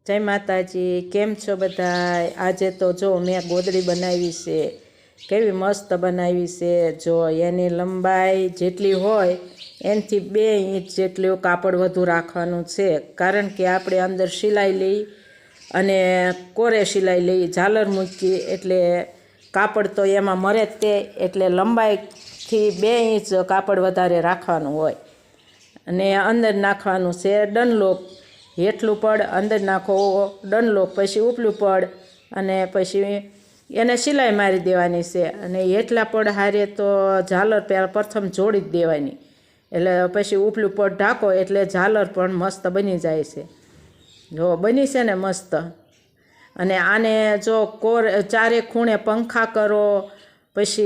जय माताजी। केम छो बधाय? आज तो जो मैं गोदड़ी बनावी से केवी मस्त बनावी से। जो एनी लंबाई जेटली होय एनथी 2 इंच जेटલું कापड़ વધુ રાખવાનું છે, કારણ કે આપણે અંદર સિલાઈ લઈ અને કોરે સિલાઈ લઈ ઝાલર મૂકી એટલે કાપડ તો એમાં મરે જ તે, એટલે લંબાઈથી 2 इंच કાપડ વધારે રાખવાનું હોય અને અંદર નાખવાનું છે ડનલોપ। हेठलू पड़ अंदर नाखो डनलोप, पछी उपलू पड़ अने पछी एने सिलाई मारी देवानी छे अने हेठला पड़ हारे तो झालर प्रथम जोड़ी ज देवानी, एटले पछी उपलू पड़ ढाको एटले झालर पण मस्त बनी जाय छे। जो बनी छे ने मस्त। अने आने जो कोर चारे खूणे पंखा करो, पछी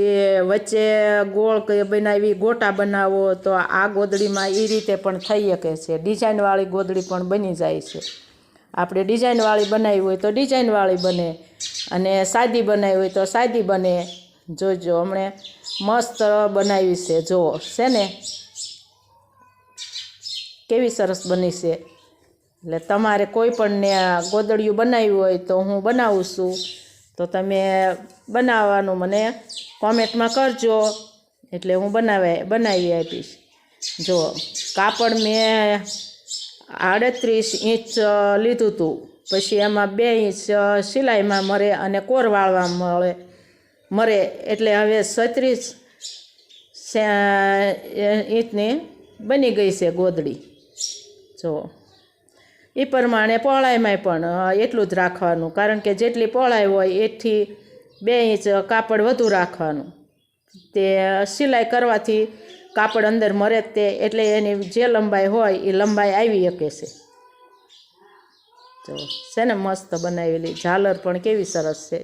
वच्चे गोल बनावी गोटा बनावो तो आ गोदड़ी में ई रीते पण थई शके छे। डिजाइन वाली गोदड़ी पण बनी जाय छे। आपणे डिजाइन वाली बनावी होय तो डिजाइन वाली बने अने सादी बनावी होय तो सादी बने। जोजो हमणे मस्त बनावी छे, जो छे ने केवी सरस बनी छे। એટલે તમારે કોઈ પણ ને ગોદડીયું બનાવી હોય તો હું બનાવું છું, તો તમે બનાવવાનું મને કોમેન્ટમાં કરજો એટલે હું બનાવી આપીશ। જો કાપડ મેં 38 इंच લીધું હતું, પછી એમાં 2 इंच સિલાઈમાં મરે અને કોર વાળવા મરે એટલે હવે 36 इंचની બની ગઈ છે ગોદડી। જો એ પ્રમાણે પહોળાઈમાં પણ એટલું જ રાખવાનું, કારણ કે જેટલી પહોળાઈ હોય એથી 2 इंच કાપડ વધુ રાખવાનું। તે સિલાઈ કરવાથી કાપડ અંદર મરે તે, એટલે એની જે લંબાઈ હોય એ લંબાઈ આવી શકે છે। જો છે ને મસ્ત બનાવેલી, ઝાલર પણ કેવી સરસ છે।